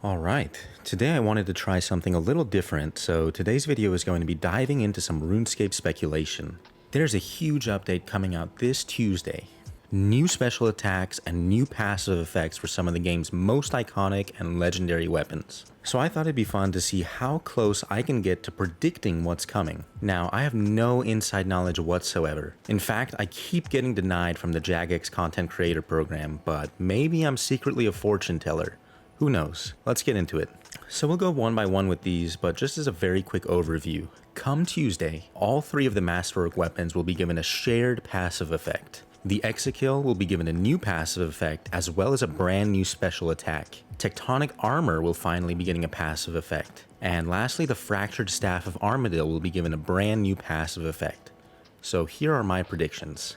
Alright, today I wanted to try something a little different, so today's video is going to be diving into some RuneScape speculation. There's a huge update coming out this Tuesday. New special attacks and new passive effects for some of the game's most iconic and legendary weapons. So I thought it'd be fun to see how close I can get to predicting what's coming. Now, I have no inside knowledge whatsoever. In fact, I keep getting denied from the Jagex content creator program, but maybe I'm secretly a fortune teller. Who knows? Let's get into it. So we'll go one by one with these, but just as a very quick overview, come Tuesday, all three of the Masterwork weapons will be given a shared passive effect. The Exacill will be given a new passive effect as well as a brand new special attack. Tectonic Armor will finally be getting a passive effect. And lastly, the Fractured Staff of Armadillo will be given a brand new passive effect. So here are my predictions.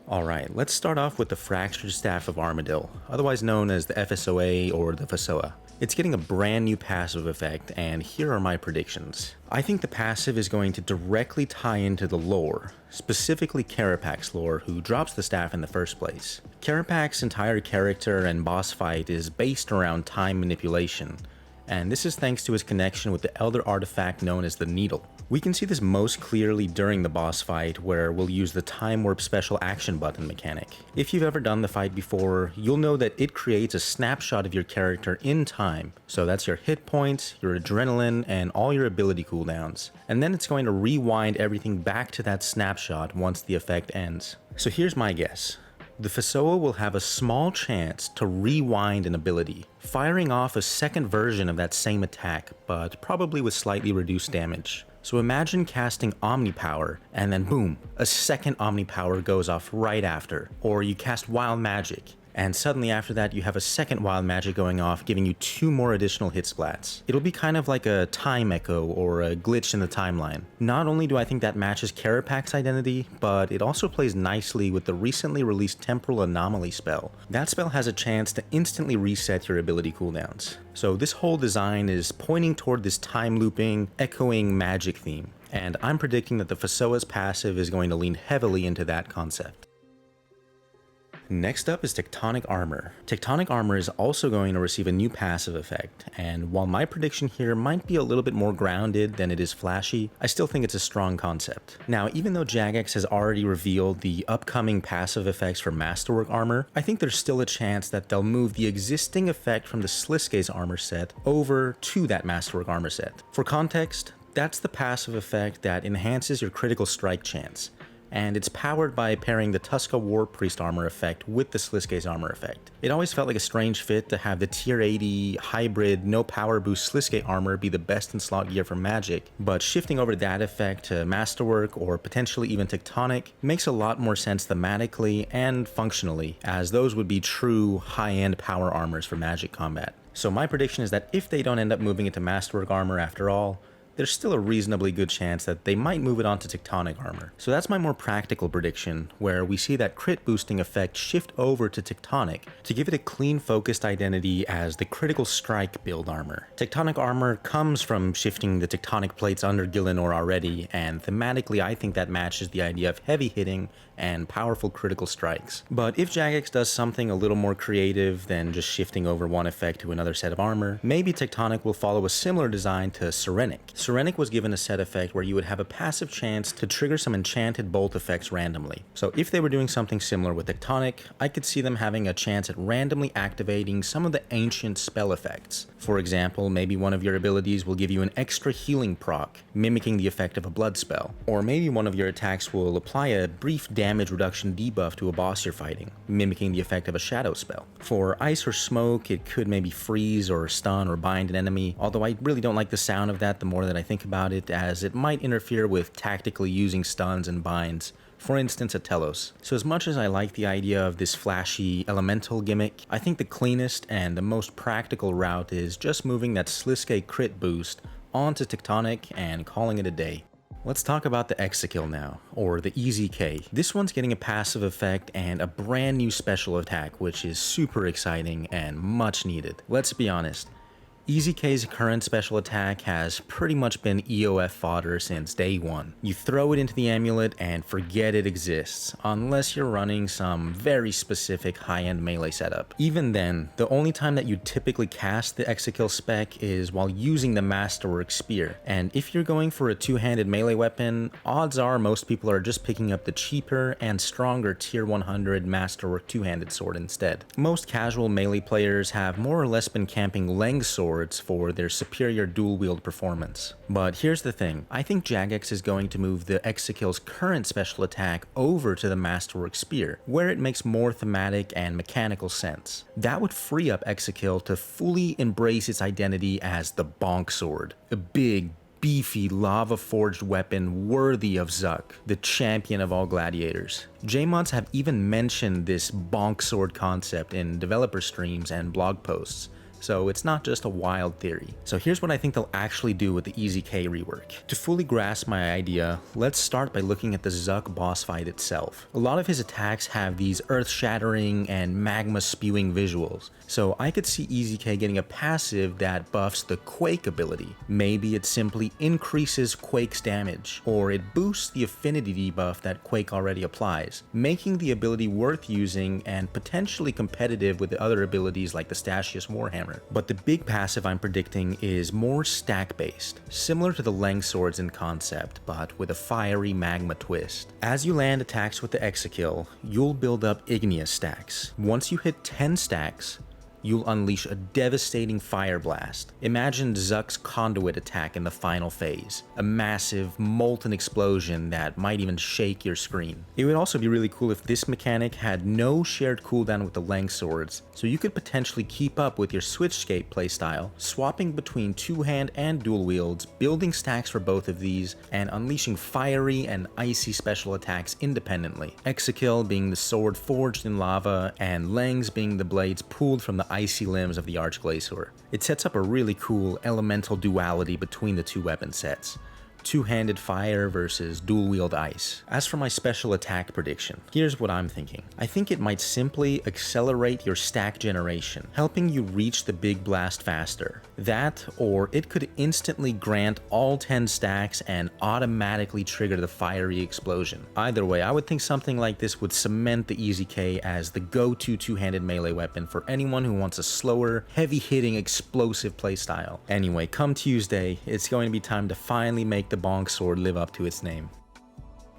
Alright, let's start off with the Fractured Staff of Armadillo, otherwise known as the FSOA or the FSOA. It's getting a brand new passive effect, and here are my predictions. I think the passive is going to directly tie into the lore, specifically Karapak's lore, who drops the staff in the first place. Karapak's entire character and boss fight is based around time manipulation, and this is thanks to his connection with the elder artifact known as the Needle. We can see this most clearly during the boss fight, where we'll use the Time Warp special action button mechanic. If you've ever done the fight before, you'll know that it creates a snapshot of your character in time. So that's your hit points, your adrenaline, and all your ability cooldowns. And then it's going to rewind everything back to that snapshot once the effect ends. So here's my guess. The FSOA will have a small chance to rewind an ability, firing off a second version of that same attack, but probably with slightly reduced damage. So imagine casting Omnipower, and then boom, a second Omnipower goes off right after. Or you cast Wild Magic, and suddenly after that you have a second Wild Magic going off, giving you 2 more additional hit splats. It'll be kind of like a time echo or a glitch in the timeline. Not only do I think that matches Karapak's identity, but it also plays nicely with the recently released Temporal Anomaly spell. That spell has a chance to instantly reset your ability cooldowns. So this whole design is pointing toward this time looping, echoing magic theme, and I'm predicting that the FSOA's passive is going to lean heavily into that concept. Next up is Tectonic Armor. Tectonic Armor is also going to receive a new passive effect, and while my prediction here might be a little bit more grounded than it is flashy, I still think it's a strong concept. Now, even though Jagex has already revealed the upcoming passive effects for Masterwork armor, I think there's still a chance that they'll move the existing effect from the Sliske's armor set over to that Masterwork armor set. For context, that's the passive effect that enhances your critical strike chance, and it's powered by pairing the Tuska War Priest armor effect with the Sliske's armor effect. It always felt like a strange fit to have the tier 80 hybrid no power boost Sliske armor be the best in slot gear for Magic, but shifting over that effect to Masterwork or potentially even Tectonic makes a lot more sense thematically and functionally, as those would be true high-end power armors for Magic combat. So my prediction is that if they don't end up moving it to Masterwork armor after all, there's still a reasonably good chance that they might move it on to Tectonic Armor. So that's my more practical prediction, where we see that crit boosting effect shift over to Tectonic to give it a clean focused identity as the critical strike build armor. Tectonic Armor comes from shifting the tectonic plates under Gillinor already, and thematically I think that matches the idea of heavy hitting and powerful critical strikes. But if Jagex does something a little more creative than just shifting over one effect to another set of armor, maybe Tectonic will follow a similar design to Serenic. Serenic was given a set effect where you would have a passive chance to trigger some enchanted bolt effects randomly. So if they were doing something similar with Tectonic, I could see them having a chance at randomly activating some of the ancient spell effects. For example, maybe one of your abilities will give you an extra healing proc, mimicking the effect of a blood spell. Or maybe one of your attacks will apply a brief damage reduction debuff to a boss you're fighting, mimicking the effect of a shadow spell. For ice or smoke, it could maybe freeze or stun or bind an enemy, although I really don't like the sound of that the more that I think about it, as it might interfere with tactically using stuns and binds, for instance at Telos. So as much as I like the idea of this flashy elemental gimmick, I think the cleanest and the most practical route is just moving that Sliske crit boost onto Tectonic and calling it a day. Let's talk about the Exacill now, or the EZK. This one's getting a passive effect and a brand new special attack, which is super exciting and much needed. Let's be honest, EZK's current special attack has pretty much been EOF fodder since day one. You throw it into the amulet and forget it exists, unless you're running some very specific high-end melee setup. Even then, the only time that you typically cast the Exacill spec is while using the Masterwork spear, and if you're going for a two-handed melee weapon, odds are most people are just picking up the cheaper and stronger tier 100 Masterwork two-handed sword instead. Most casual melee players have more or less been camping Leng swords for their superior dual-wield performance. But here's the thing, I think Jagex is going to move the Exacill's current special attack over to the Masterwork spear, where it makes more thematic and mechanical sense. That would free up Exacill to fully embrace its identity as the Bonk sword, a big, beefy, lava-forged weapon worthy of Zuck, the champion of all gladiators. JMods have even mentioned this bonk sword concept in developer streams and blog posts, so it's not just a wild theory. So here's what I think they'll actually do with the EZK rework. To fully grasp my idea, let's start by looking at the Zuck boss fight itself. A lot of his attacks have these earth-shattering and magma-spewing visuals, so I could see EZK getting a passive that buffs the Quake ability. Maybe it simply increases Quake's damage, or it boosts the affinity debuff that Quake already applies, making the ability worth using and potentially competitive with the other abilities like the Statius Warhammer. But the big passive I'm predicting is more stack-based, similar to the Leng swords in concept, but with a fiery magma twist. As you land attacks with the Exacill, you'll build up igneous stacks. Once you hit 10 stacks, you'll unleash a devastating fire blast. Imagine Zuck's conduit attack in the final phase, a massive, molten explosion that might even shake your screen. It would also be really cool if this mechanic had no shared cooldown with the Leng swords, so you could potentially keep up with your switchscape playstyle, swapping between two-hand and dual wields, building stacks for both of these, and unleashing fiery and icy special attacks independently. Exacill being the sword forged in lava, and Leng's being the blades pulled from the icy limbs of the Archglacior. It sets up a really cool elemental duality between the two weapon sets. Two-handed fire versus dual-wield ice. As for my special attack prediction, here's what I'm thinking. I think it might simply accelerate your stack generation, helping you reach the big blast faster. That, or it could instantly grant all 10 stacks and automatically trigger the fiery explosion. Either way, I would think something like this would cement the EZK as the go-to two-handed melee weapon for anyone who wants a slower, heavy-hitting, explosive playstyle. Anyway, come Tuesday, it's going to be time to finally make the Bonk sword live up to its name.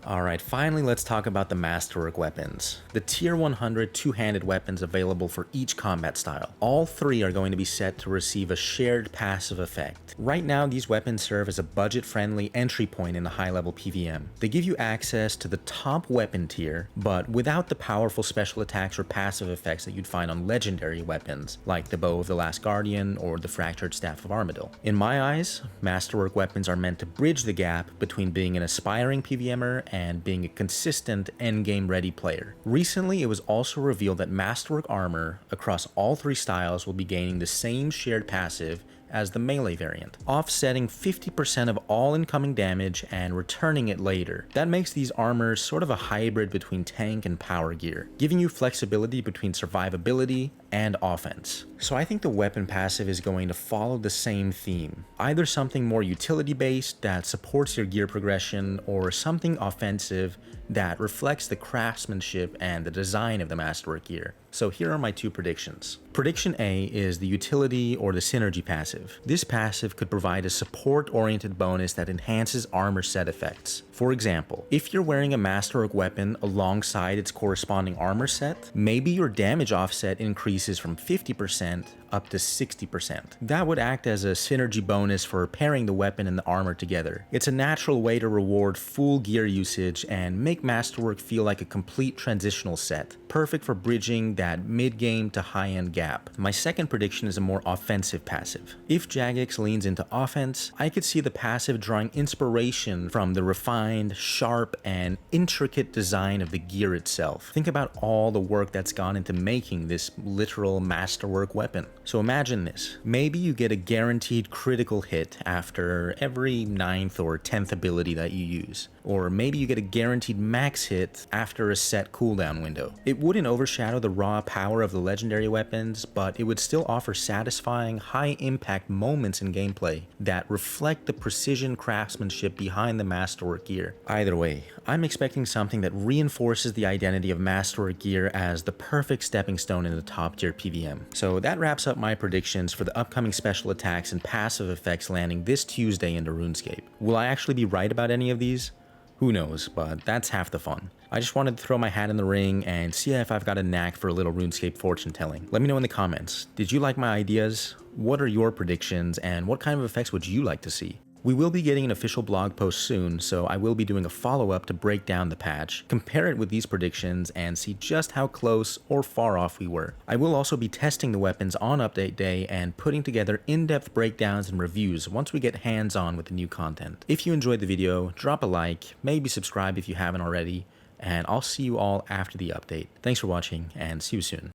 Alright, finally let's talk about the Masterwork weapons. The tier 100 two-handed weapons available for each combat style. All three are going to be set to receive a shared passive effect. Right now, these weapons serve as a budget-friendly entry point in the high-level PvM. They give you access to the top weapon tier, but without the powerful special attacks or passive effects that you'd find on legendary weapons, like the Bow of the Last Guardian or the Fractured Staff of Armadyl. In my eyes, Masterwork weapons are meant to bridge the gap between being an aspiring PvMer and being a consistent endgame ready player. Recently, it was also revealed that Masterwork armor across all three styles will be gaining the same shared passive as the melee variant, offsetting 50% of all incoming damage and returning it later. That makes these armors sort of a hybrid between tank and power gear, giving you flexibility between survivability and offense. So I think the weapon passive is going to follow the same theme, either something more utility based that supports your gear progression, or something offensive that reflects the craftsmanship and the design of the Masterwork gear. So here are my two predictions. Prediction A is the utility or the synergy passive. This passive could provide a support-oriented bonus that enhances armor set effects. For example, if you're wearing a Masterwork weapon alongside its corresponding armor set, maybe your damage offset increases from 50% up to 60%. That would act as a synergy bonus for pairing the weapon and the armor together. It's a natural way to reward full gear usage and make Masterwork feel like a complete transitional set, perfect for bridging that mid-game to high-end gap. My second prediction is a more offensive passive. If Jagex leans into offense, I could see the passive drawing inspiration from the refined, sharp, and intricate design of the gear itself. Think about all the work that's gone into making this literal Masterwork weapon. So imagine this. Maybe you get a guaranteed critical hit after every 9th or 10th ability that you use. Or maybe you get a guaranteed max hit after a set cooldown window. It wouldn't overshadow the raw power of the legendary weapons, but it would still offer satisfying, high-impact moments in gameplay that reflect the precision craftsmanship behind the Masterwork gear. Either way, I'm expecting something that reinforces the identity of Masterwork gear as the perfect stepping stone in the top-tier PVM. So that wraps up my predictions for the upcoming special attacks and passive effects landing this Tuesday into RuneScape. Will I actually be right about any of these? Who knows, but that's half the fun. I just wanted to throw my hat in the ring and see if I've got a knack for a little RuneScape fortune telling. Let me know in the comments. Did you like my ideas? What are your predictions, and what kind of effects would you like to see? We will be getting an official blog post soon, so I will be doing a follow-up to break down the patch, compare it with these predictions, and see just how close or far off we were. I will also be testing the weapons on update day and putting together in-depth breakdowns and reviews once we get hands-on with the new content. If you enjoyed the video, drop a like, maybe subscribe if you haven't already, and I'll see you all after the update. Thanks for watching, and see you soon.